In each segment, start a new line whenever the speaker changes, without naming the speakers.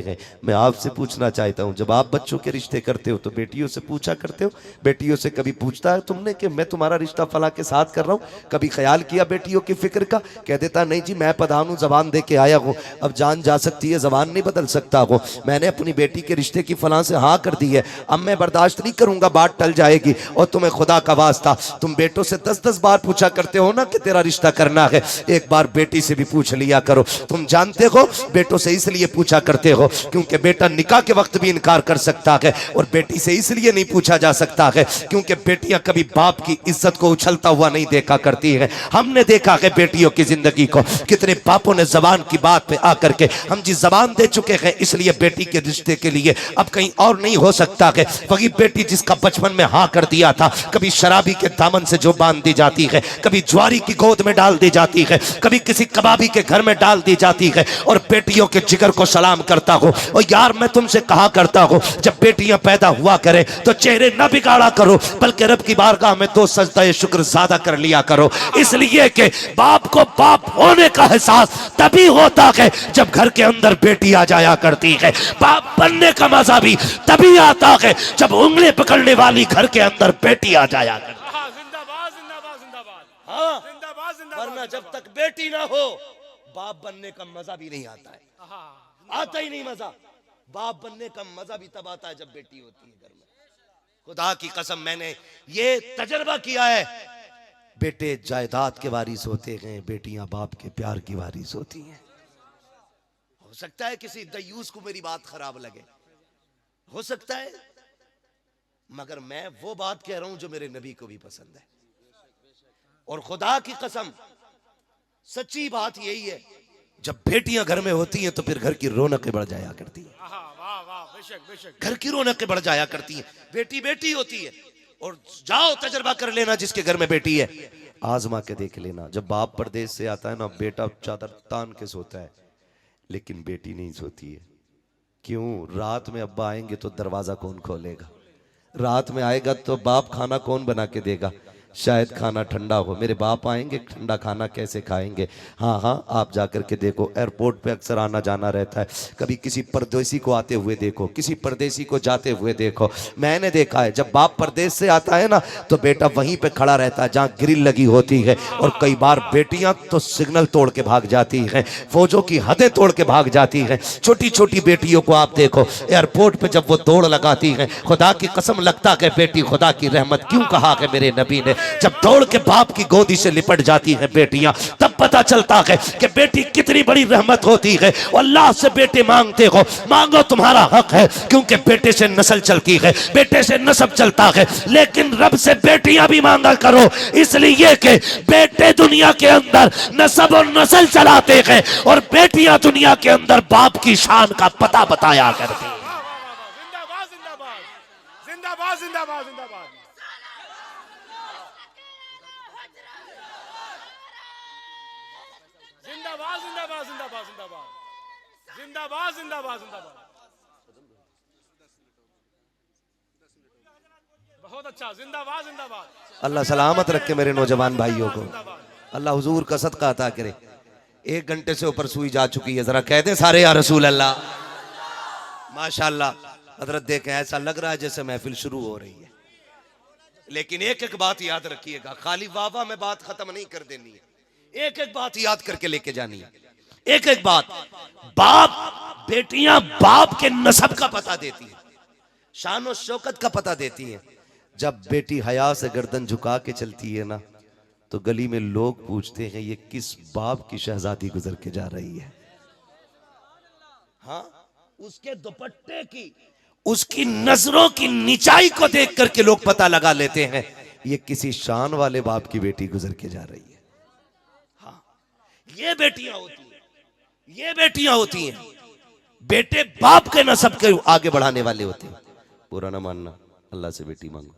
है। मैं आपसे पूछना चाहता हूँ, जब आप बच्चों के रिश्ते करते हो तो बेटियों से पूछा करते हो? बेटियों से कभी पूछता है तुमने कि मैं तुम्हारा रिश्ता फला के साथ कर रहा हूँ? कभी ख्याल किया बेटियों की फिक्र का? कह देता नहीं जी मैं प्रधान हूँ, जबान दे के आया हूँ, अब जान जा सकती है, जबान नहीं बदल सकता हूँ। मैंने अपनी बेटी के रिश्ते की फलां से हाँ कर दी है, अब मैं बर्दाश्त नहीं करूंगा, बात टल जाएगी। और तुम्हें खुदा का वास्ता, तुम बेटों से 10-10 बार पूछा करते हो ना कि तेरा रिश्ता करना है, एक बार बेटी से भी पूछ लिया करो। तुम जानते हो बेटों से इसलिए पूछा करते हो क्योंकि बेटा निकाह के वक्त भी इनकार कर सकता है, और बेटी से इसलिए नहीं पूछा जा सकता है क्योंकि बेटियां कभी बाप की इज्जत को उछलता हुआ नहीं देखा करती है। हमने देखा है बेटियों की जिंदगी को, कितने बापों ने जबान की बात पे आकर के हम जी जबान दे चुके हैं, इसलिए बेटी के रिश्ते के लिए अब कहीं और नहीं हो सकता है। वही बेटी जिसका बचपन में हाँ कर दिया था, कभी शराबी के दामन से जो बांध दी जाती है, कभी ज्वारी की गोद में डाल दी जाती है, कभी किसी कबाबी के घर में डाल दी जाती है, और बेटियों के जिगर को सलाम करता हूं। और यार मैं तुमसे कहा करता हूं, जब बेटियां पैदा हुआ करें तो चेहरे न बिगाड़ा करो, बल्कि रब की बारगाह में 2 सजदा शुक्र ज्यादा कर लिया करो, इसलिए कि बाप को बाप होने का एहसास तभी होता है जब घर के अंदर बेटी आ जाया करती है। बाप बनने का मजा भी तभी आता है जब उंगली पकड़ने वाली घर के अंदर बेटी आ जाया करती है।
जिंदाबाद जिंदाबाद जिंदाबाद।
हाँ,
जिंदाबाद जिंदाबाद।
वरना जब तक बेटी ना हो बाप बनने का मजा भी नहीं आता है, आता ही नहीं मजा। बाप बनने का मजा भी तब आता है जब बेटी होती है घर में। खुदा की कसम मैंने ये तजर्बा किया है, बेटे जायदाद के वारिस होते हैं, बेटियां बाप के प्यार की वारिस होती हैं। हो सकता है किसी दयूस को मेरी बात खराब लगे, हो सकता है, मगर मैं वो बात कह रहा हूं जो मेरे नबी को भी पसंद है। और खुदा की कसम सच्ची बात यही है, जब बेटियां घर में होती हैं तो फिर घर की रौनकें बढ़ जाया करती हैं, घर की रौनकें बढ़ जाया करती हैं। बेटी बेटी होती है, और जाओ तजर्बा कर लेना जिसके घर में बेटी है, आजमा के देख लेना। जब बाप परदेश से आता है ना, बेटा चादर तान के सोता है, लेकिन बेटी नहीं सोती है। क्यों? रात में अब्बा आएंगे तो दरवाजा कौन खोलेगा? रात में आएगा तो बाप खाना कौन बना के देगा? शायद खाना ठंडा हो, मेरे बाप आएंगे ठंडा खाना कैसे खाएंगे? हाँ हाँ, आप जाकर के देखो, एयरपोर्ट पे अक्सर आना जाना रहता है, कभी किसी परदेसी को आते हुए देखो, किसी परदेसी को जाते हुए देखो। मैंने देखा है जब बाप परदेश से आता है ना तो बेटा वहीं पे खड़ा रहता है जहाँ ग्रिल लगी होती है, और कई बार बेटियां तो सिग्नल तोड़ के भाग जाती हैं, फौजों की हदें तोड़ के भाग जाती हैं। छोटी छोटी बेटियों को आप देखो एयरपोर्ट पे जब वो दौड़ लगाती हैं, खुदा की कसम लगता है बेटी खुदा की रहमत। क्यों कहा है मेरे नबी ने, जब दौड़ के बाप की गोदी से लिपट जाती हैं बेटियां, तब पता चलता है कि बेटी कितनी बड़ी रहमत होती है। और अल्लाह से बेटे मांगते हो, मांगो, तुम्हारा हक है, क्योंकि बेटे से नस्ल चलती है, बेटे से नस्ब चलता है। लेकिन रब से बेटियां भी मांगा करो, इसलिए कि बेटे दुनिया के अंदर नस्ब और नस्ल चलाते हैं, और बेटियां दुनिया के अंदर बाप की शान का पता बताया करती हैं।
जिंदाबाद जिंदाबाद जिंदाबाद जिंदाबाद जिंदाबाद। जिंदाबाद जिंदाबाद जिंदाबाद जिंदाबाद जिंदाबाद जिंदाबाद जिंदाबाद। बहुत अच्छा, जिंदाबाद जिंदाबाद।
अल्लाह सलामत रखे मेरे नौजवान भाइयों को, अल्लाह हुजूर का सदका अता करे। 1 घंटे से ऊपर सुई जा चुकी है, जरा कह दें सारे या रसूल अल्लाह। माशाअल्लाह हजरत देखें, ऐसा लग रहा है जैसे महफिल शुरू हो रही है, लेकिन एक एक बात याद रखिएगा, खाली वाह वाह में बात खत्म नहीं कर देनी है, एक एक बात याद करके लेके जानी है। एक एक बात, बाप बेटियां बाप के नसब का पता देती है, शान और शौकत का पता देती हैं। जब बेटी हया से गर्दन झुका के चलती है ना, तो गली में लोग पूछते हैं ये किस बाप की शहजादी गुजर के जा रही है। हाँ, उसके दुपट्टे की, उसकी नजरों की निचाई को देख करके लोग पता लगा लेते हैं ये किसी शान वाले बाप की बेटी गुजर के जा रही है। ये बेटियां होती हैं, ये बेटियां होती हैं, बेटे बाप के नसब के आगे बढ़ाने वाले होते हैं। बुरा ना मानना, अल्लाह से बेटी मांगो,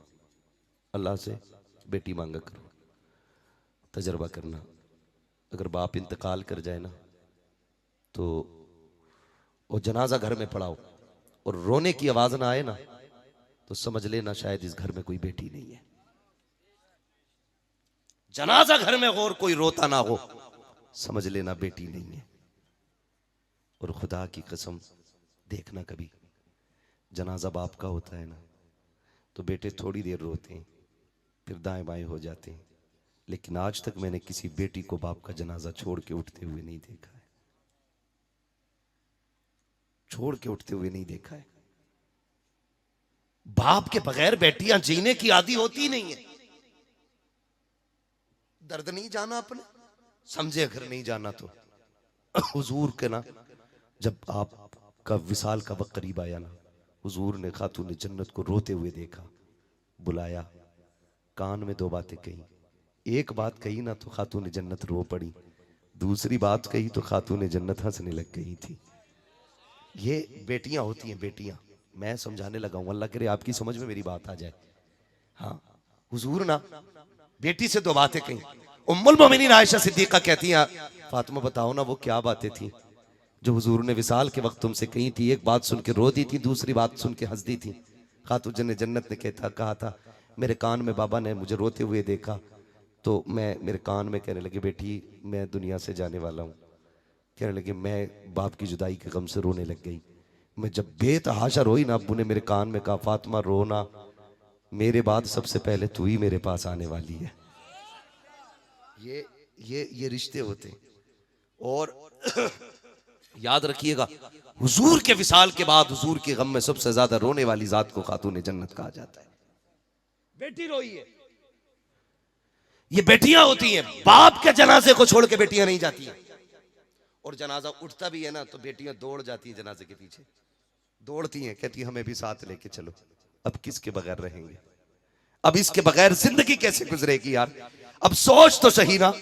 अल्लाह से बेटी मांगा करो। तजर्बा करना, अगर बाप इंतकाल कर जाए ना तो वो जनाजा घर में पड़ाओ और रोने की आवाज ना आए ना तो समझ लेना शायद इस घर में कोई बेटी नहीं है। जनाजा घर में और कोई रोता ना हो, समझ लेना बेटी नहीं है। और खुदा की कसम देखना कभी जनाजा बाप का होता है ना, तो बेटे थोड़ी देर रोते हैं, फिर दाएं बाएं हो जाते हैं, लेकिन आज तक मैंने किसी बेटी को बाप का जनाजा छोड़ के उठते हुए नहीं देखा है, छोड़ के उठते हुए नहीं देखा है। बाप के बगैर बेटियां जीने की आदी होती नहीं है। दर्द नहीं जाना अपने, समझे अगर नहीं जाना तो हुजूर के ना, जब आपका विसाल का वक्त करीब आया ना, हुजूर ने खातून जन्नत को रोते हुए देखा, बुलाया, कान में 2 बातें कही। एक बात कही ना तो खातून जन्नत रो पड़ी, दूसरी बात कही तो खातून जन्नत हंसने लग गई थी। ये बेटियां होती हैं, बेटियां। मैं समझाने लगा हूं, अल्लाह करे आपकी समझ में मेरी बात आ जाए। हाँ, हुजूर ना बेटी से 2 बातें कही। उम्मुल मोमिनीन आयशा सिद्दीका कहती हैं, फातिमा बताओ ना वो क्या बातें थी जो हुजूर ने विसाल के वक्त तुमसे कही थी। एक बात सुन के रो दी थी, दूसरी बात सुन के हंस दी थी। खातून जन्नत ने कहा था मेरे कान में बाबा ने मुझे रोते हुए देखा, तो मैं मेरे कान में कहने लगे बेटी मैं दुनिया से जाने वाला हूँ। कहने लगे मैं बाप की जुदाई के गम से रोने लग गई। मैं जब बेतहाशा रोई ना, अब्बू ने मेरे कान में कहा फातिमा रोना, मेरे बाद सबसे पहले तू ही मेरे पास आने वाली है। ये रिश्ते होते हैं। और याद रखिएगा, हुजूर के विसाल के बाद हुजूर के गम में सबसे ज्यादा रोने वाली जात को खातून जन्नत कहा जाता है। बेटी रोई है, ये बेटियां होती हैं। बाप के जनाजे को छोड़ के बेटियां नहीं जाती हैं। और जनाजा उठता भी है ना तो बेटियां दौड़ जाती हैं जनाजे के पीछे, दौड़ती हैं, कहती हैं हमें भी साथ लेके चलो। अब किसके बगैर रहेंगे, अब इसके बगैर जिंदगी कैसे गुजरेगी यार। अब सोच तो सही ना,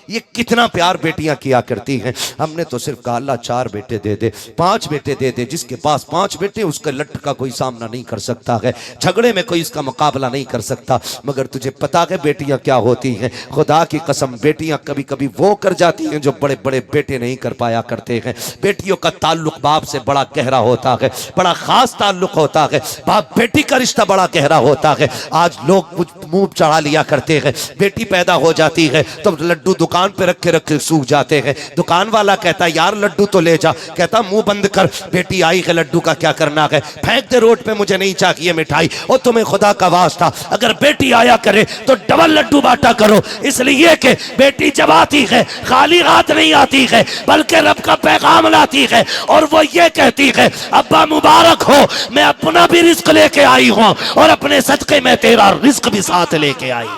ये कितना प्यार बेटियां किया करती हैं। हमने तो सिर्फ कहा अल्लाह 4 बेटे दे दे, 5 बेटे दे दे। जिसके पास 5 बेटे उसके लट का कोई सामना नहीं कर सकता है, झगड़े में कोई इसका मुकाबला नहीं कर सकता। मगर तुझे पता है बेटियां क्या होती हैं? खुदा की कसम, बेटियां कभी कभी वो कर जाती हैं जो बड़े बड़े बेटे नहीं कर पाया करते हैं। बेटियों का ताल्लुक बाप से बड़ा गहरा होता है, बड़ा खास ताल्लुक होता है। बाप बेटी का रिश्ता बड़ा गहरा होता है। आज लोग मुंह चढ़ा लिया करते हैं, बेटी पैदा हो जाती है तो लड्डू दुकान पे रखे रखे सूख जाते हैं। दुकान वाला कहता है यार लड्डू तो ले जा, कहता मुंह बंद कर, बेटी आई है लड्डू का क्या करना है, फेंक दे रोड पे, मुझे नहीं चाहिए मिठाई। और तुम्हें खुदा का वास्ता अगर बेटी आया करे तो डबल लड्डू बांटा करो, इसलिए कि बेटी जब आती है खाली हाथ नहीं आती है बल्कि रब का पैगाम लाती है। और वो ये कहती है अब्बा मुबारक हो, मैं अपना भी रिस्क लेके आई हूँ और अपने सदके में तेरा रिस्क भी साथ लेके आई।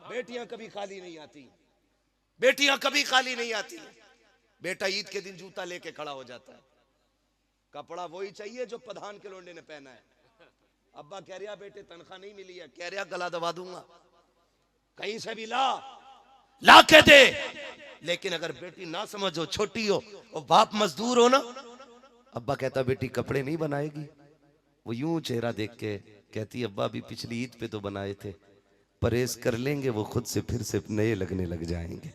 बेटियां कभी खाली नहीं आती, बेटियां कभी खाली नहीं आती। बेटा ईद के दिन जूता लेके खड़ा हो जाता है, कपड़ा वही चाहिए जो प्रधान के लोंडे ने पहना है। अब्बा कह रहा बेटे तनख्वाह नहीं मिली है, कह रहा गला दबा दूंगा, कहीं से भी ला के दे। लेकिन अगर बेटी ना समझो, छोटी हो और बाप मजदूर हो ना, अब्बा कहता बेटी कपड़े नहीं बनाएगी, वो यूं चेहरा देख के कहती अब्बा अभी पिछली ईद पे तो बनाए थे, परहेज कर लेंगे वो खुद से फिर से नए लगने लग जाएंगे।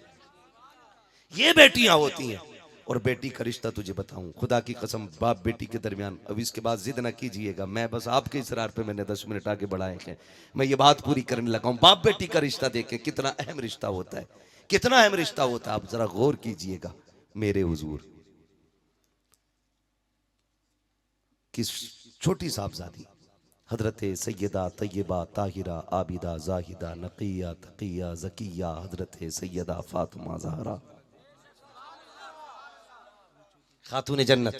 ये बेटियां होती हैं। और बेटी का रिश्ता तुझे बताऊं, खुदा की कसम, बाप बेटी के दरमियान, अब इसके बाद जिद ना कीजिएगा, मैं बस आपके इसरार पे मैंने 10 मिनट आगे बढ़ाए हैं, मैं ये बात पूरी करने लगा हूं। बाप बेटी का रिश्ता देखें कितना अहम रिश्ता होता है, कितना अहम रिश्ता होता है। आप जरा गौर कीजिएगा। मेरे हुजूर की छोटी साहबजादी हजरत सैयदा तैयबा ताहिरा आबिदा जाहिदा नकिया तकिया जकिया हजरत सैयदा फातिमा ज़हरा खातून जन्नत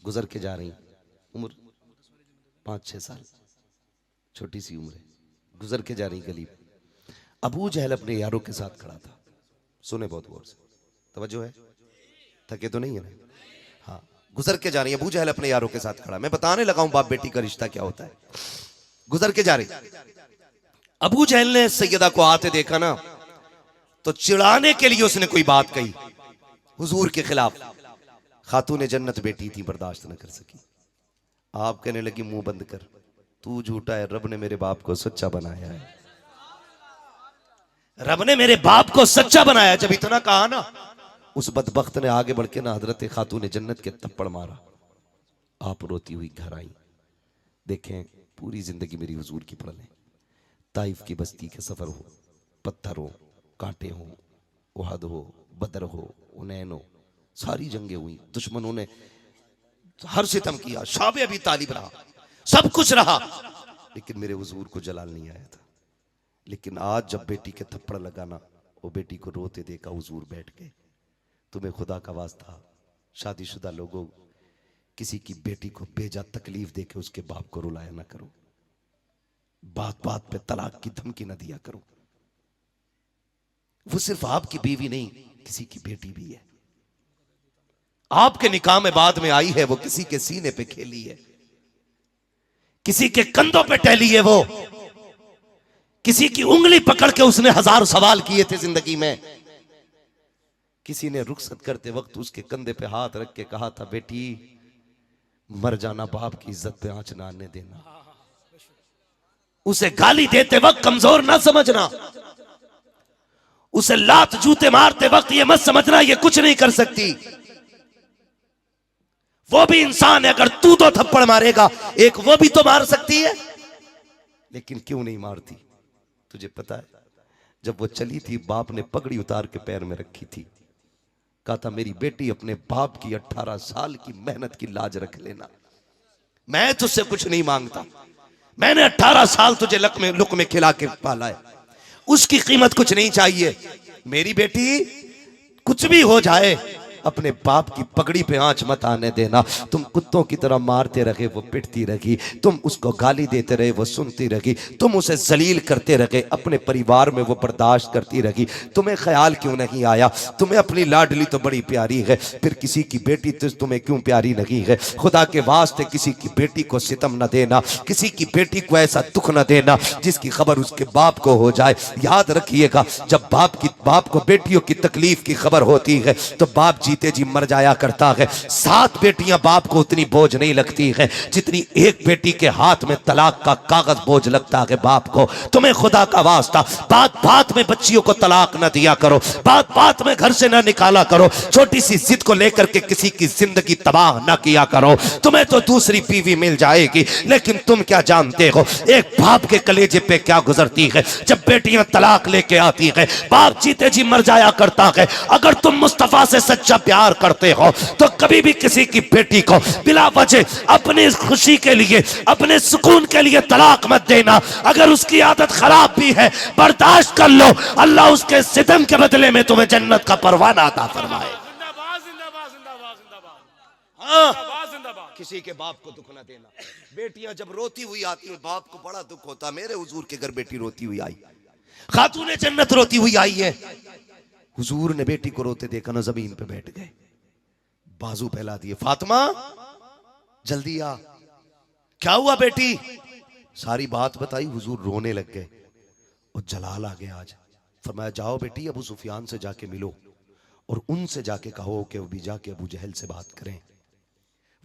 गुजर के जा रही, उम्र 5-6 साल, छोटी सी उम्र है, गुजर के जा रही गली। अबू जहल अपने यारों के साथ खड़ा था। सुने बहुत गौर से, तवज्जो है, थके तो नहीं है ना? हाँ, गुजर के जा रही है, अबू जहल अपने यारों के साथ खड़ा। मैं बताने लगा हूं बाप बेटी का रिश्ता क्या होता है। गुजर के जा रही, अबू जहल ने सैयदा को आते देखा ना, तो चिढ़ाने के लिए उसने कोई बात कही हुजूर के खिलाफ। खातून जन्नत बेटी थी, बर्दाश्त न कर सकी। आप कहने लगी मुंह बंद कर, तू झूठा है, रब ने मेरे बाप को सच्चा बनाया है, रब ने मेरे बाप को सच्चा बनाया। जब इतना कहा ना, उस बदबख्त ने आगे बढ़ के ना हजरत खातून जन्नत के थप्पड़ मारा। आप रोती हुई घर आई। देखें, पूरी जिंदगी मेरी हुजूर की पढ़ लें। ताइफ की बस्ती के सफर हो, पत्थर हो, कांटे हो, उहद हो, बदर हो, उनैन हो, सारी जंगें हुई, दुश्मनों ने हर सितम किया, शाबे अभी तालिब रहा, सब कुछ रहा, लेकिन मेरे हुजूर को जलाल नहीं आया था। लेकिन आज जब बेटी के थप्पड़ लगाना, वो बेटी को रोते देखा, हुजूर बैठ गए। तुम्हें खुदा का वास्ता शादीशुदा लोगों, किसी की बेटी को बेजा तकलीफ देके उसके बाप को रुलाया ना करो, बात बात पे तलाक की धमकी ना दिया करो। वो सिर्फ आपकी बीवी नहीं, किसी की बेटी भी है। आपके निकाह में बाद में आई है, वो किसी के सीने पे खेली है, किसी के कंधों पे टहली है, वो किसी की उंगली पकड़ के उसने 1000 सवाल किए थे जिंदगी में। किसी ने रुखसत करते वक्त उसके कंधे पे हाथ रख के कहा था, बेटी मर जाना, बाप की इज्जत पे आंच ना आने देना। उसे गाली देते वक्त कमजोर ना समझना, उसे लात जूते मारते वक्त ये मत समझना ये कुछ नहीं कर सकती। वो भी इंसान है, अगर तू तो थप्पड़ मारेगा, एक वो भी तो मार सकती है। लेकिन क्यों नहीं मारती? तुझे पता है, जब वो चली थी, बाप ने पगड़ी उतार के पैर में रखी थी, कहा था मेरी बेटी अपने बाप की 18 साल की मेहनत की लाज रख लेना, मैं तुझसे कुछ नहीं मांगता, मैंने 18 साल तुझे लुक में खिला के पाला है, उसकी कीमत कुछ नहीं चाहिए। मेरी बेटी कुछ भी हो जाए, अपने बाप की पगड़ी पे आंच मत आने देना। तुम कुत्तों की तरह मारते रहे, वो पिटती रही, तुम उसको गाली देते रहे, वो सुनती रही, तुम उसे जलील करते रहे, अपने परिवार में वो बर्दाश्त करती रही। तुम्हें ख्याल क्यों नहीं आया? तुम्हें अपनी लाडली तो बड़ी प्यारी है, फिर किसी की बेटी तो तुम्हें क्यों प्यारी नहीं है? खुदा के वास्ते किसी की बेटी को सितम न देना, किसी की बेटी को ऐसा दुख न देना जिसकी खबर उसके बाप को हो जाए। याद रखिएगा, जब बाप को बेटियों की तकलीफ की खबर होती है तो बाप जीते जी मर जाया करता है। 7 बेटियां बाप को उतनी बोझ नहीं लगती है जितनी एक बेटी के हाथ में तलाक का कागज बोझ लगता है बाप को। तुम्हें खुदा का वास्ता बात बात में बच्चियों को तलाक न दिया करो, बात बात में घर से न निकाला करो, छोटी सी जिद को लेकर के किसी की जिंदगी तबाह न किया करो। तुम्हें तो दूसरी बीवी मिल जाएगी, लेकिन तुम क्या जानते हो एक बाप के कलेजे पे क्या गुजरती है जब बेटियां तलाक लेके आती है। बाप जीते जी मर जाया करता है। अगर तुम मुस्तफा से सच्चा प्यार करते हो तो कभी भी किसी की बेटी को बिला वजह अपनी खुशी के लिए, अपने सुकून के लिए तलाक मत देना। अगर उसकी आदत खराब भी है बर्दाश्त कर लो, अल्लाह उसके सितम के बदले में तुम्हें जन्नत का परवाना अता फरमाए।
जिंदाबाद जिंदाबाद जिंदाबाद जिंदाबाद।
हाँ,
जिंदाबाद जिंदाबाद।
किसी के बाप को दुख ना देना। बेटियां जब रोती हुई आती है, बाप को बड़ा दुख होता। मेरे हुजूर के घर बेटी रोती हुई आई, खातूने जन्नत रोती हुई आई है। हुजूर ने बेटी को रोते देखा ना, जमीन पे बैठ गए, बाजू फैला दिए, फातिमा जल्दी आ, क्या हुआ बेटी? सारी बात बताई। हुजूर रोने लग गए और जलाल आ गया। आज फरमाया, जाओ बेटी अबू सुफियान से जाके मिलो और उनसे जाके कहो कि वो भी जाके अबू जहल से बात करें,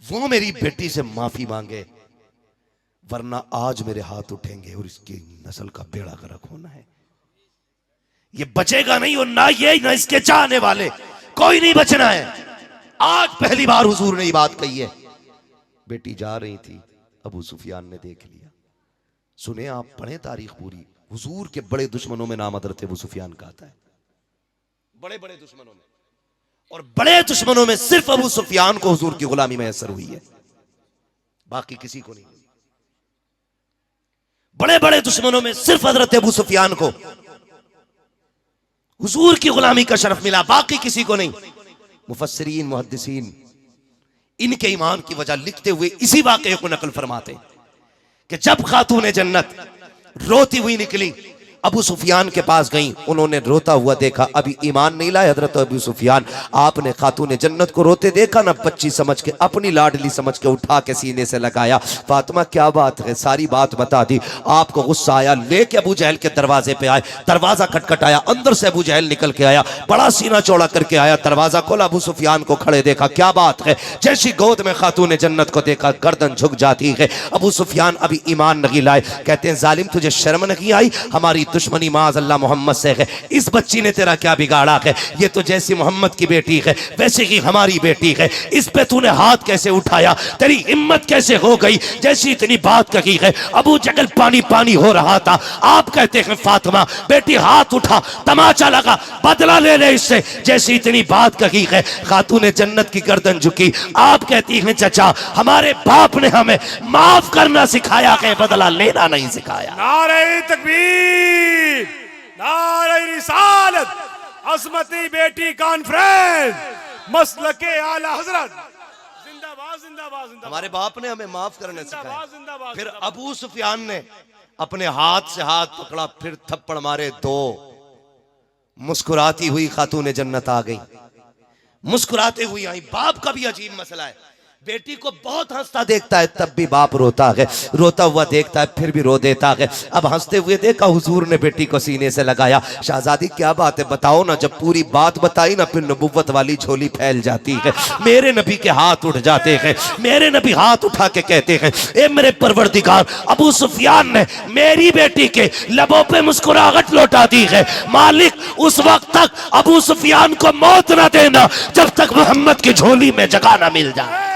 वो मेरी बेटी से माफी मांगे, वरना आज मेरे हाथ उठेंगे और इसकी नस्ल का बेड़ा गर्क होना है। ये बचेगा नहीं, और ना ये ना इसके चाहने वाले, कोई नहीं बचना है। आज पहली बार हुजूर ने ये बात कही है। बेटी जा रही थी, अबू सुफियान ने देख लिया। सुने आप, पढ़े तारीख पूरी, हुजूर के बड़े दुश्मनों में नाम हज़रत अबू सुफियान का आता है, बड़े बड़े दुश्मनों में, और बड़े दुश्मनों में सिर्फ अबू सुफियान को हुजूर की गुलामी मैसर हुई है, बाकी किसी को नहीं। बड़े बड़े दुश्मनों में सिर्फ हज़रत अबू सुफियान को हुजूर की गुलामी का शरफ मिला, बाकी किसी को नहीं। मुफस्सिरीन मुहद्दिसीन इनके ईमान की वजह लिखते हुए इसी वाक़े को नकल फरमाते कि जब खातूने जन्नत रोती हुई निकली, अबू सुफियान के पास गई, उन्होंने रोता हुआ देखा, अभी ईमान नहीं लाए हजरत अबू सुफियान। आपने खातूने जन्नत को रोते देखा ना, बच्ची समझ के, अपनी लाडली समझ के उठा के सीने से लगाया। फातिमा क्या बात है? सारी बात बता दी। आपको गुस्सा आया, लेके अबू जहल के दरवाजे पे आए, दरवाजा खटखटाया, अंदर से अबू जहल निकल के आया, बड़ा सीना चौड़ा करके आया, दरवाजा खोला, अबू सुफियान को खड़े देखा। क्या बात है? जैसी गोद में खातूने जन्नत को देखा, गर्दन झुक जाती है। अबू सुफियान अभी ईमान नहीं लाए, कहते हैं जालिम तुझे शर्म नहीं आई? हमारी दुश्मनी माज अल्लाह मोहम्मद से है, इस बच्ची ने तेरा क्या बिगाड़ा है, ये तो जैसी मोहम्मद की बेटी है वैसे ही हमारी बेटी है, इस पे तूने हाथ कैसे उठाया, तेरी हिम्मत कैसे हो गई, जैसी इतनी बात कही है। अबू जहल पानी पानी हो रहा था, आप कहते हैं फातिमा बेटी हाथ उठा, तमाचा लगा, बदला ले ले इससे, जैसी इतनी बात कही है। खातून जन्नत की गर्दन झुकी, आप कहती हैं चचा हमारे बाप ने हमें माफ करना सिखाया है, बदला लेना नहीं सिखाया।
नारे तकबीर, नारे रिसालत, अज़मती बेटी कॉन्फ्रेंस, मसलके आला हजरत, जिंदाबाद जिंदाबाद जिंदाबाद।
हमारे बाप ने हमें माफ करना सिखाया।
जिंदाबाद जिंदाबाद।
फिर अबू सुफियान ने अपने हाथ से हाथ पकड़ा, फिर थप्पड़ मारे दो। मुस्कुराती हुई खातून जन्नत आ गई, मुस्कुराते हुई आई। बाप का भी अजीब मसला है, बेटी को बहुत हंसता देखता है तब भी बाप रोता है, रोता हुआ देखता है फिर भी रो देता है। अब हंसते हुए देखा हुजूर ने बेटी को सीने से लगाया। शहजादी क्या बात है बताओ ना, जब पूरी बात बताई ना फिर नबुव्वत वाली झोली फैल जाती है। मेरे नबी के हाथ उठ जाते हैं, मेरे नबी हाथ उठा के कहते हैं ए मेरे परवरदिगार, अबू सुफियान ने मेरी बेटी के लबों पे मुस्कुराहट लौटा दी है। मालिक उस वक्त तक अबू सुफियान को मौत ना देना जब तक मोहम्मद की झोली में जगह ना मिल जाए।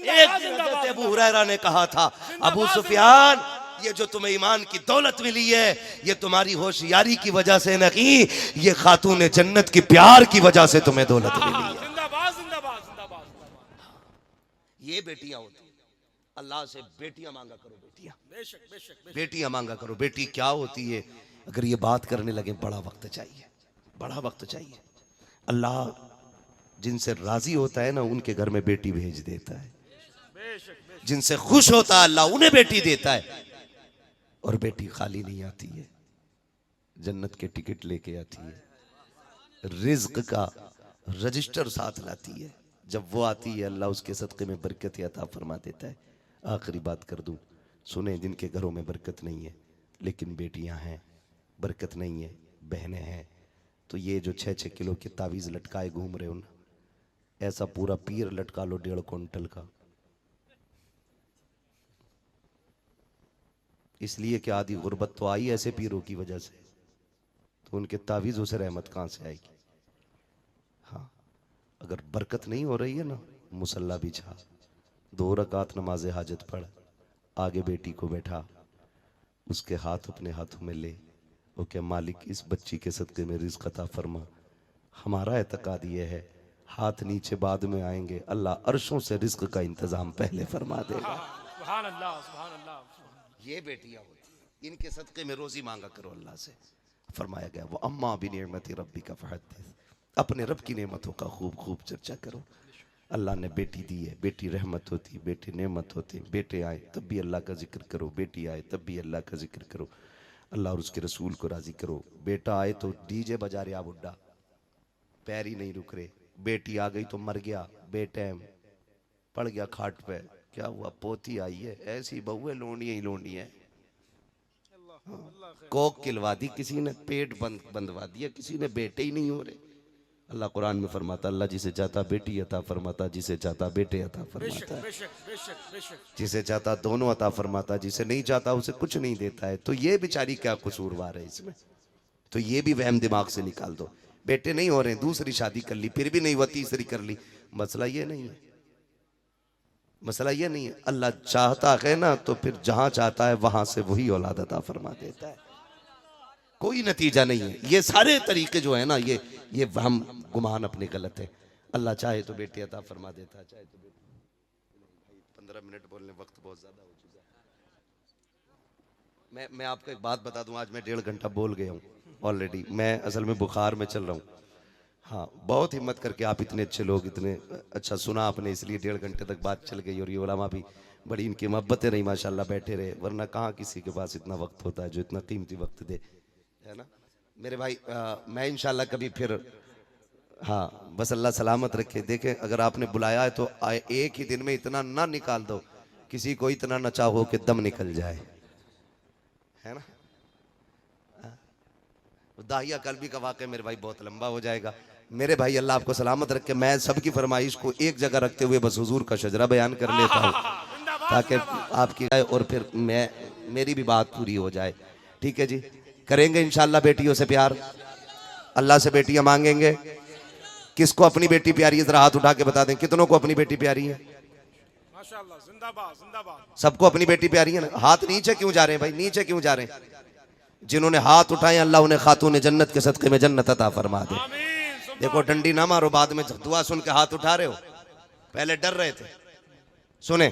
एक दिन हज़रत अबू हुरैरा ने कहा था अबू सुफियान ये जो तुम्हें ईमान की दौलत मिली है ये तुम्हारी होशियारी की वजह से नहीं, ये खातून जन्नत की प्यार की वजह से तुम्हें दौलत मिली है। ये बेटियां होती, अल्लाह से बेटियां मांगा करो, बेटियां बेटियां मांगा करो। बेटी क्या होती है अगर ये बात करने लगे बड़ा वक्त चाहिए, बड़ा वक्त चाहिए। अल्लाह जिनसे राजी होता है ना उनके घर में बेटी भेज देता है, जिनसे खुश होता है अल्लाह उन्हें बेटी देता है। और बेटी खाली नहीं आती है, जन्नत के टिकट लेके आती है, रिज्क का रजिस्टर साथ लाती है। जब वो आती है अल्लाह उसके सदक़े में बरकत अता फरमा देता है। आखिरी बात कर दूं, सुने जिनके घरों में बरकत नहीं है लेकिन बेटियां हैं, बरकत नहीं है, बहनें हैं, तो ये जो 6-6 किलो के तावीज़ लटकाए घूम रहे हो ना, ऐसा पूरा पीर लटका लो 1.5 क्विंटल का, इसलिए कि आधी गुर्बत तो आई ऐसे पीरों की वजह से, तो उनके तावीज़ों से रहमत कहाँ से आएगी। हाँ अगर बरकत नहीं हो रही है ना, मुसल्ला बिछा, 2 रकात नमाज हाजत पढ़, आगे बेटी को बैठा, उसके हाथ अपने हाथों में ले, वो क्या मालिक इस बच्ची के सदक़े में रिज़्क़ अता फरमा। हमारा एतकाद ये है हाथ नीचे बाद में आएंगे, अल्लाह अर्शों से रिज़्क़ का इंतज़ाम पहले फरमा देगा।
सुभान अल्लाह, सुभान अल्लाह।
ये बेटियां होती, इनके सदक़े में रोज़ी मांगा करो अल्लाह से। फरमाया गया वो अम्मा बिनिअमति रब्बिका फहद्दिस, अपने रब की नेमतों का खूब खूब चर्चा करो। अल्लाह ने बेटी दी है, बेटी रहमत होती, बेटी नेमत होती, बेटे आए तब भी अल्लाह का जिक्र करो, बेटी आए तब भी अल्लाह का जिक्र करो, अल्लाह और उसके रसूल को राज़ी करो। बेटा आए तो डीजे बजा रहे, आप बुड्ढा पैर ही नहीं रुक रहे, बेटी आ गई तो मर गया, बेटैम पड़ गया खाट पे, क्या हुआ पोती आई है, ऐसी बहुए लोंडियां ही लोंडियां। कोक किलवा दी किसी ने, पेट बंदवा दिया किसी ने, बेटे ही नहीं हो रहे। अल्लाह कुरान में फरमाता अल्लाह जिसे चाहता बेटी अता फरमाता, जिसे चाहता बेटे अता फरमाता, जिसे चाहता दोनों अता फरमाता, जिसे नहीं चाहता उसे कुछ नहीं देता है। तो ये बेचारी क्या कसूरवार है इसमें, तो ये भी वहम दिमाग से निकाल दो। बेटे नहीं हो रहे, दूसरी शादी कर ली, फिर भी नहीं हुआ, तीसरी कर ली। मसला ये नहीं है, मसला ये नहीं है। अल्लाह चाहता है ना तो फिर जहां चाहता है वहां से वही औलाद अता फरमा देता है, कोई नतीजा नहीं है। ये सारे तरीके जो है ना ये हम गुमान अपने गलत है। अल्लाह चाहे तो बेटी अता फरमा देता है, चाहे तो बेटी। 15 मिनट बोलने वक्त बहुत ज्यादा हो चुका है। मैं आपको एक बात बता दूं, आज मैं 1.5 घंटा बोल गया हूँ ऑलरेडी। मैं असल में बुखार में चल रहा हूँ। हाँ बहुत हिम्मत करके आप इतने अच्छे लोग, इतने अच्छा सुना आपने, इसलिए 1.5 घंटे तक बात चल गई। और ये उलमा भी बड़ी इनकी मोहब्बतें रही माशाल्लाह, बैठे रहे, वरना कहाँ किसी के पास इतना वक्त होता है जो इतना कीमती वक्त दे, है ना मेरे भाई। मैं इंशाल्लाह कभी फिर, हाँ बस अल्लाह सलामत रखे। देखें अगर आपने बुलाया है तो एक ही दिन में इतना ना निकाल दो, किसी को इतना नचा हो कि दम निकल जाए, है ना। दाहिया कल्बी का वाक़या मेरे भाई बहुत लंबा हो जाएगा। मेरे भाई अल्लाह आपको सलामत रखे। मैं सबकी फरमाइश को एक जगह रखते हुए बस हुजूर का शजरा बयान कर लेता हूँ ताकि आपकी, और फिर मैं मेरी भी बात पूरी हो जाए। ठीक है जी, करेंगे इंशाल्लाह बेटियों से प्यार, अल्लाह से बेटियां मांगेंगे। किसको अपनी बेटी प्यारी है जरा हाथ उठा के बता दें, कितनों को अपनी बेटी प्यारी है?
माशाअल्लाह, जिंदाबाद जिंदाबाद।
सबको अपनी बेटी प्यारी है ना? हाथ नीचे क्यों जा रहे हैं भाई, नीचे क्यों जा रहे हैं? जिन्होंने हाथ उठाए अल्लाह उन्हें खातून जन्नत के सदक़े में जन्नत अता फरमा दे।
आमीन।
देखो डंडी ना मारो, बाद में दुआ सुन के हाथ उठा रहे हो, पहले डर रहे थे। सुने,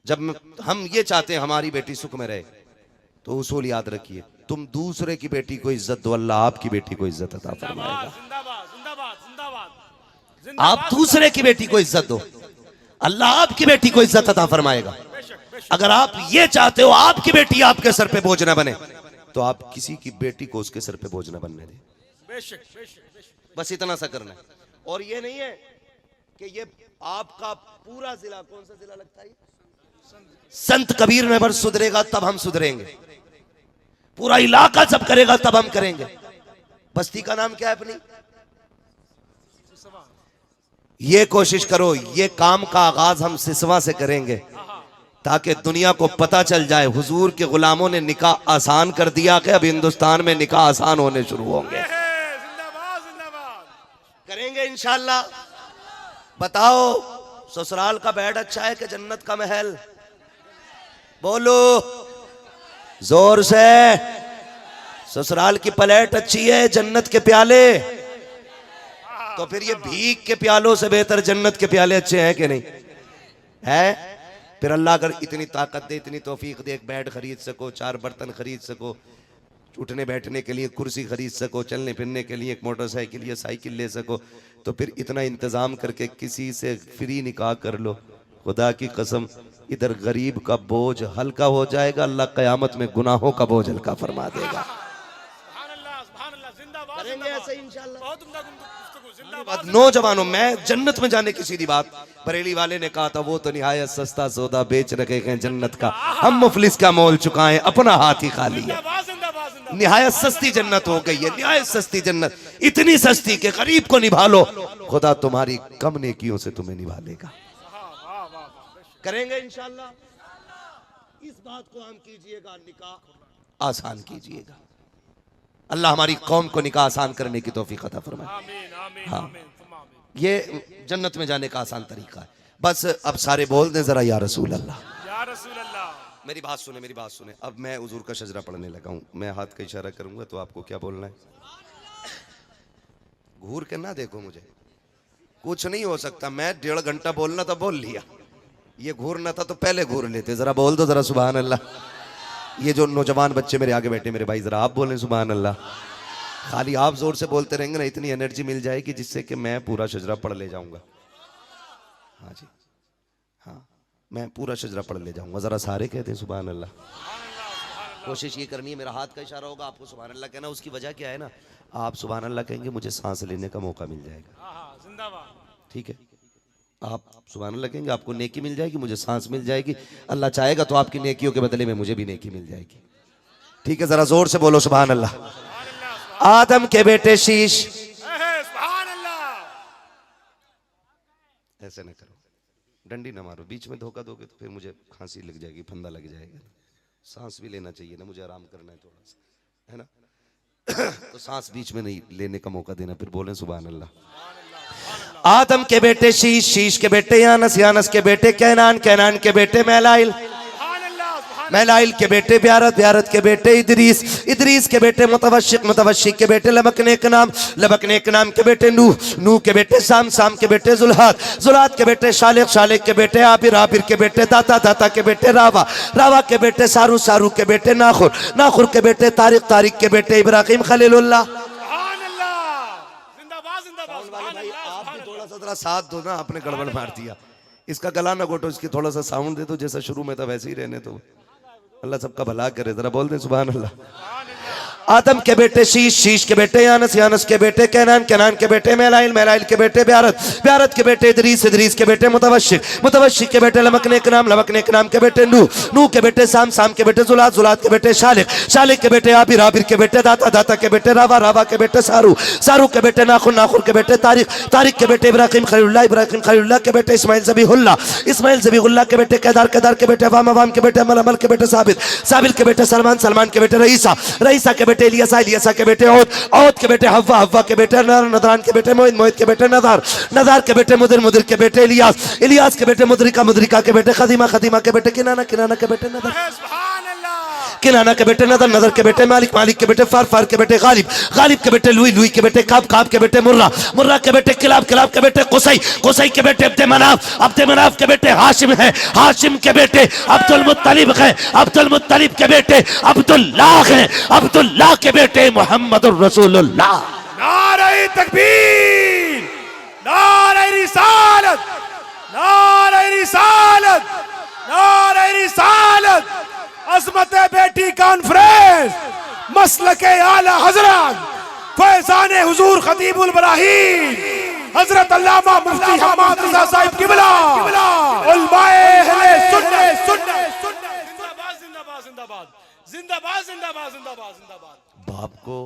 जब हम ये चाहते हैं हमारी बेटी सुख में रहे तो उसूल याद रखिए, तुम दूसरे की बेटी को इज्जत दो, अल्लाह आपकी बेटी को इज्जत अता फरमाएगा।
जिंदाबाद जिंदाबाद जिंदाबाद।
आप दूसरे की बेटी को इज्जत दो, अल्लाह आपकी बेटी को इज्जत अता फरमाएगा। अगर आप ये चाहते हो आपकी बेटी आपके सर पे बोझ न बने, तो आप किसी की बेटी को उसके सर पे बोझ न बनने दें।
बेशक बेशक बेशक।
बस इतना सा करना है। और ये नहीं है कि ये आपका पूरा जिला, कौन सा जिला लगता है, संत कबीर नगर सुधरेगा तब हम सुधरेंगे, पूरा इलाका जब करेगा तब हम करेंगे। बस्ती का नाम क्या है अपनी? ये कोशिश करो, ये काम का आगाज हम सिसवा से करेंगे ताकि दुनिया को पता चल जाए हुजूर के गुलामों ने निकाह आसान कर दिया कि अब हिंदुस्तान में निकाह आसान होने शुरू होंगे।
जिंदाबाद जिंदाबाद।
करेंगे इंशाल्लाह। बताओ ससुराल का बेड अच्छा है कि जन्नत का महल? बोलो जोर से। ससुराल की प्लेट अच्छी है, जन्नत के प्याले? तो फिर ये भीख के प्यालों से बेहतर जन्नत के प्याले अच्छे हैं कि नहीं है? फिर अल्लाह अगर इतनी ताकत दे, इतनी तौफीक दे, एक बेड खरीद सको, 4 बर्तन खरीद सको, उठने बैठने के लिए कुर्सी खरीद सको, चलने फिरने के लिए एक मोटरसाइकिल या साइकिल ले सको, तो फिर इतना इंतजाम करके किसी से फ्री निकाह कर लो। खुदा की कसम इधर गरीब का बोझ हल्का हो जाएगा, अल्लाह क़यामत में गुनाहों का बोझ हल्का फरमा देगा। करेंगे ऐसे इंशाल्लाह। नौजवानों, मैं जन्नत में जाने की सीधी बात, बरेली वाले ने कहा था वो तो निहायत सस्ता सौदा बेच रखे हैं जन्नत का, हम मुफलिस का मोल चुकाएं, अपना हाथ ही खाली है। निहायत सस्ती जन्नत हो गई है, निहायत सस्ती जन्नत, इतनी सस्ती कि गरीब को निभा लो, खुदा तुम्हारी कम नेकियों से तुम्हें निभा लेगा। करेंगे इंशाल्लाह। इस बात को हम कीजिएगा, निकाह आसान कीजिएगा। अल्लाह हमारी कौम को निकाह आसान करने की तौफीक अता फरमाए। हाँ, ये जन्नत में जाने का आसान तरीका है। बस अब सारे बोल दें जरा या रसूल अल्लाह,
या रसूल अल्लाह।
मेरी बात सुने, मेरी बात सुने। अब मैं हुजूर का शजरा पढ़ने लगा हूँ, मैं हाथ का इशारा करूंगा तो आपको क्या बोलना है? घूर के ना देखो मुझे, कुछ नहीं हो सकता। मैं 1.5 घंटा बोलना था, बोल लिया। ये घूरना था तो पहले घूर लेते। जरा बोल दो जरा सुभान अल्लाह। ये जो नौजवान बच्चे मेरे आगे बैठे मेरे भाई, जरा आप बोलें सुभान अल्लाह। खाली आप जोर से बोलते रहेंगे ना, इतनी एनर्जी मिल जाएगी जिससे कि मैं पूरा शजरा पढ़ ले जाऊंगा। हाँ जी, हाँ, मैं पूरा शजरा पढ़ ले जाऊंगा। जरा सारे कहते हैं सुभान अल्लाह। कोशिश ये करनी है, मेरा हाथ का इशारा होगा, आपको सुभान अल्लाह कहना। उसकी वजह क्या है ना, आप सुभान अल्लाह कहेंगे मुझे सांस लेने का मौका मिल जाएगा।
जिंदाबाद।
ठीक है, आप सुभान अल्लाह कहेंगे, आपको नेकी मिल जाएगी, मुझे सांस मिल जाएगी। अल्लाह चाहेगा तो आपकी नेकियों के बदले में मुझे भी नेकी मिल जाएगी। ठीक है, जरा जोर से बोलो सुभान अल्लाह। आदम के बेटे शीश, ऐसे ना करो, डंडी ना मारो, बीच में धोखा दोगे तो फिर मुझे खांसी लग जाएगी, फंदा लग जाएगा। सांस भी लेना चाहिए ना, मुझे आराम करना है थोड़ा सा, है ना? तो सांस बीच में नहीं लेने का मौका देना। फिर बोलें सुभान अल्लाह। आदम के बेटे शीश, शीश के बेटे यानस, यानस के बेटे कैनान, कैनान के बेटे मैलाइल, मैलाइल के बेटे ब्यारत, ब्यारत के बेटे इदरीस, इदरीस के बेटे मुतवशिक, मुतवशिक के बेटे लबकने के नाम, लबकने के नाम के बेटे नूह, नूह के बेटे साम, साम के बेटे जुल्हात, जुल्हात के बेटे शालिक, शालिक के बेटे आबिर, आबिर के बेटे दाता, दाता के बेटे रावा, रावा के बेटे सारू, सारू के बेटे नाखुर, नाखुर के बेटे तारिक, तारिक के बेटे इब्राहिम खलीलुल्लाह। आप भी थोड़ा सा जरा साथ दो ना, आपने गड़बड़ मार दिया। इसका गला ना घोटो, इसकी थोड़ा सा साउंड दे दो, जैसा शुरू में था वैसे ही रहने दो। अल्लाह सबका भला करे, जरा बोल दे सुभान अल्लाह। आदम के बेटे शीश, शीश के बेटे यानस, यानस के बेटे कैनान, कैनान के बेटे मेलाइल, मेलाइल के बेटे ब्यारत, ब्यारत के बेटे इदरीस, इदरीस के बेटे मुतवशिक, मुतवशिक के बेटे लमकने के नाम, लमकने के नाम के बेटे नूह, नूह के बेटे साम, साम के बेटे जुलात, जुलात के बेटे शालिक, शालिक के बेटे आबिर, आबिर के बेटे दाता, दाता के बेटे रावा, रावा के बेटे सारू, सारू के बेटे नाखुन, नाखुन के बेटे तारिक, तारिक के बेटे इब्राहिम खलीलुल्लाह, इब्राहिम खलीलुल्लाह के बेटे इस्माइल ज़बीहुल्लाह, इस्माइल ज़बीहुल्लाह के बेटे केदार, केदार के बेटे अवाम, अवाम के बेटे अमल, अमल के बेटे साबित, साबिल के बेटे सलमान, सलमान के बेटे रईसा, रईसा के बेटे इलियासा, इलियासा के बेटे औद, औद के बेटे हव्वा, हव्वा के बेटे नदर, नदरान के बेटे मोहित, मोहित के बेटे नदार, नदार के बेटे मुदिर, मुदिर के बेटे इलियास, इलियास के बेटे मुदरिका, मुदरिका के बेटे खदीमा, खदीमा के बेटे किनाना, किनाना के बेटे नदर, किनाना के बेटे नदर, नदर के बेटे मालिक, मालिक के बेटे फार, फार के बेटे गालिब, गालिब के बेटे लुई, लुई के बेटे काब, काब के बेटे मुर्रा, मुर्रा के बेटे किलाब, किलाब के बेटे कुसई, कुसई के बेटे अब्दे मनाफ, अब्दे मनाफ के बेटे हाशिम है, हाशिम के बेटे अब्दुल मुत्तलिब है, अब्दुल मुत्तलिब के बेटे अब्दुल्लाह है, अब्दुल्लाह के बेटे मुहम्मदुर रसूलुल्लाह।
नारे तकबीर, नारे रिसालत, नारे रिसालत, नारे रिसालत, अज़मत बेटी कॉन्फ्रेंस, मसलके आला हजरत फैजान हुजूर खतीबुल बराहीन हजरत अल्लामा मुफ्ती हम्माद रज़ा साहिब किबला, उलमाए अहले सुन्नत, जिंदाबाद जिंदाबाद जिंदाबाद जिंदाबाद जिंदाबाद जिंदाबाद जिंदाबाद।
बाप को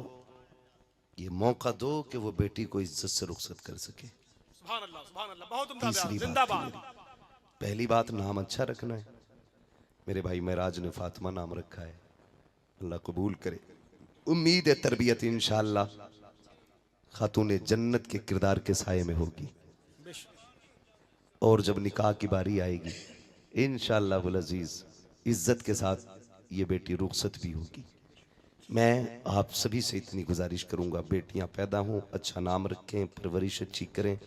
ये मौका दो कि वो बेटी को इज्जत से रुखसत कर सके।
सुभान अल्लाह, सुभान अल्लाह, बहुत उम्दा
तीसरी
बयान,
बात
जिंदाबाद।
पहली बात नाम अच्छा रखना है। मेरे भाई महराज ने फातिमा नाम रखा है, अल्लाह कबूल करे। उम्मीद है तरबियत इंशाअल्लाह खातून जन्नत के किरदार के साये में होगी, और जब निकाह की बारी आएगी इंशाअल्लाह वल अजीज इज्जत के साथ ये बेटी रुखसत भी होगी। मैं आप सभी से इतनी गुजारिश करूंगा, बेटियां पैदा हों, अच्छा नाम रखें, परवरिश अच्छी करें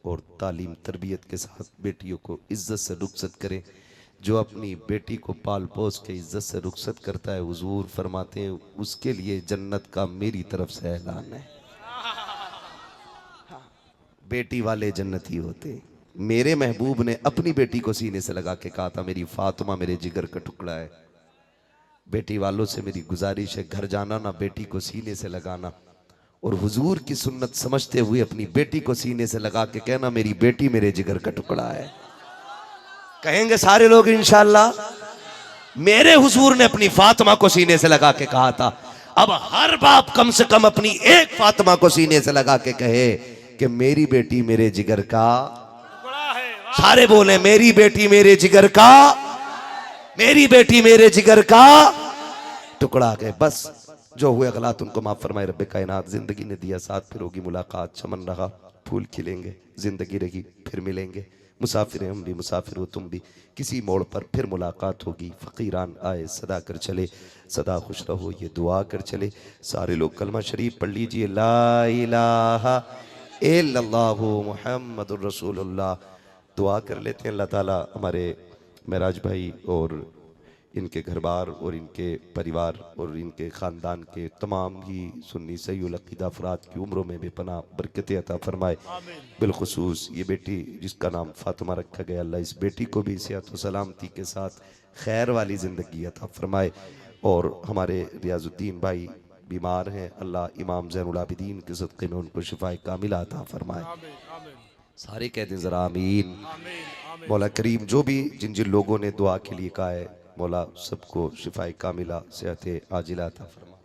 और तालीम तरबियत के साथ बेटियों को इज्जत से रुखसत करें। जो अपनी बेटी को पाल पोस के इज्जत से रुखसत करता है, हुजूर फरमाते हैं उसके लिए जन्नत का मेरी तरफ से ऐलान है। बेटी वाले जन्नती होते हैं। मेरे महबूब ने अपनी बेटी को सीने से लगा के कहा था, मेरी फातिमा मेरे जिगर का टुकड़ा है। बेटी वालों से मेरी गुजारिश है, घर जाना ना बेटी को सीने से लगाना, और हुजूर की सुन्नत समझते हुए अपनी बेटी को सीने से लगा के कहना, मेरी बेटी मेरे जिगर का टुकड़ा है। कहेंगे सारे लोग इंशाअल्लाह। मेरे हुजूर ने अपनी फातिमा को सीने से लगा के कहा था। अब हर बाप कम से कम अपनी एक फातिमा को सीने से लगा के कहे कि मेरी बेटी मेरे जिगर का
टुकड़ा है।
सारे बोले, मेरी बेटी मेरे जिगर का, मेरी बेटी मेरे जिगर का टुकड़ा है। बस जो हुए गलत उनको माफ फरमाए रब्बे कायनात। जिंदगी ने दिया साथ, फिर होगी मुलाकात, चमन रहा फूल खिलेंगे, जिंदगी रही फिर मिलेंगे। मुसाफिर हम भी, मुसाफिर हो तुम भी, किसी मोड़ पर फिर मुलाकात होगी। फ़कीरान आए सदा कर चले, सदा खुश रहो ये दुआ कर चले। सारे लोग कलमा शरीफ पढ़ लीजिए, ला इलाहा इल्लल्लाहु मुहम्मदुर रसूलुल्लाह। दुआ कर लेते हैं अल्लाह ताला हमारे महराज भाई और इनके घर बार और इनके परिवार और इनके ख़ानदान के तमाम ही सुन्नी सही अक़ीदा अफराद की उम्रों में बेपनाह बरकतें अता फरमाए। बिलखुसूस ये बेटी जिसका नाम फातिमा रखा गया, अल्लाह इस बेटी को भी सेहत व सलामती के साथ खैर वाली ज़िंदगी अता फरमाए। और हमारे रियाजुद्दीन भाई बीमार हैं, अल्लाह इमाम ज़ैनुल आबिदीन के सदक़े में उनको शिफाए कामिला अता फरमाए। सारे कह दें ज़रा आमीन। मौला करीम जो भी जिन जिन लोगों ने दुआ के लिए कहा है, मौला सबको शिफाए कामिला सेहत आजिला अता फरमा।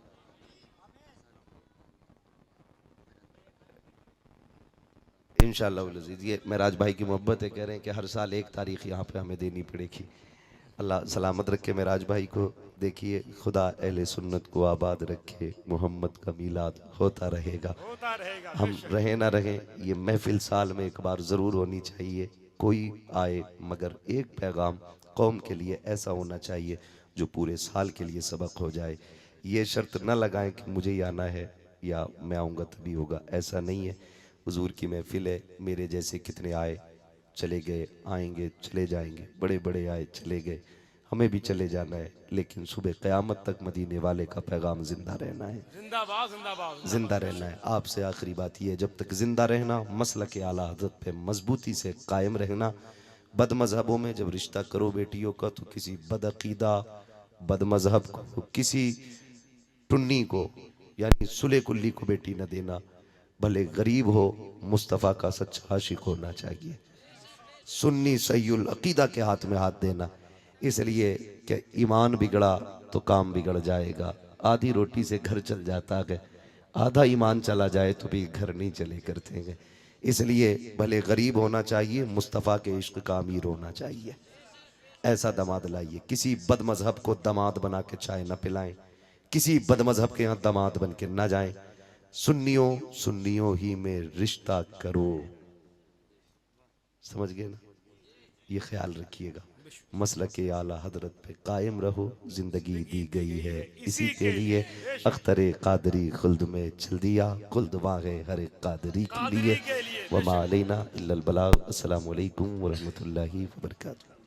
इंशाअल्लाह अज़ीज़ ये महराज भाई की मोहब्बत है, कह रहे हैं कि हर साल एक तारीख यहाँ पे हमें देनी पड़ेगी। अल्लाह सलामत रखे महराज भाई को। देखिए खुदा अहले सुन्नत को आबाद रखे, मोहम्मद का मीलाद होता रहेगा। हम रहें ना रहें, ये महफिल साल में एक बार ज़रूर होनी चाहिए। कोई आए मगर एक पैगाम कौम के लिए ऐसा होना चाहिए जो पूरे साल के लिए सबक हो जाए। ये शर्त न लगाएं कि मुझे ही आना है या मैं आऊँगा तभी होगा, ऐसा नहीं है। हुजूर की महफिल है, मेरे जैसे कितने आए चले गए, आएंगे चले जाएंगे, बड़े बड़े आए चले गए, हमें भी चले जाना है, लेकिन सुबह क़यामत तक मदीने वाले का पैगाम जिंदा रहना है।
जिंदाबाद जिंदाबाद
जिंदा रहना है। आपसे आखिरी बात यह है, जब तक जिंदा रहना, मसलक आला हज़रत पे मजबूती से कायम रहना। बद मजहबों में जब रिश्ता करो बेटियों का, तो किसी बदअकीदा बद मजहब को, किसी टुन्नी को यानी सुले कुल्ली को बेटी न देना, भले गरीब हो मुस्तफ़ा का सच्चा आशिक होना चाहिए। सुन्नी सैयुल अकीदा के हाथ में हाथ देना, इसलिए कि ईमान बिगड़ा तो काम बिगड़ जाएगा। आधी रोटी से घर चल जाता है, आधा ईमान चला जाए तो भी घर नहीं चले करते हैं। इसलिए भले गरीब होना चाहिए, मुस्तफ़ा के इश्क का अमीर होना चाहिए। ऐसा दामाद लाइए। किसी बद मजहब को दामाद बना के चाय न पिलाएं, किसी बद मजहब के यहाँ दामाद बन के न जाएं। सुन्नियों ही में रिश्ता करो। समझ गए ना? ये ख्याल रखिएगा। मसलक के आला हजरत पे कायम रहो। जिंदगी दी गई है इसी के लिए, अख्तरे कादरी खुल्द में चल दिया, खुल्द वागे हर एक कादरी के लिए। वमा अलैना इल्लल बलाग। अस्सलामु अलैकुम व रहमतुल्लाहि व बरकातुहू।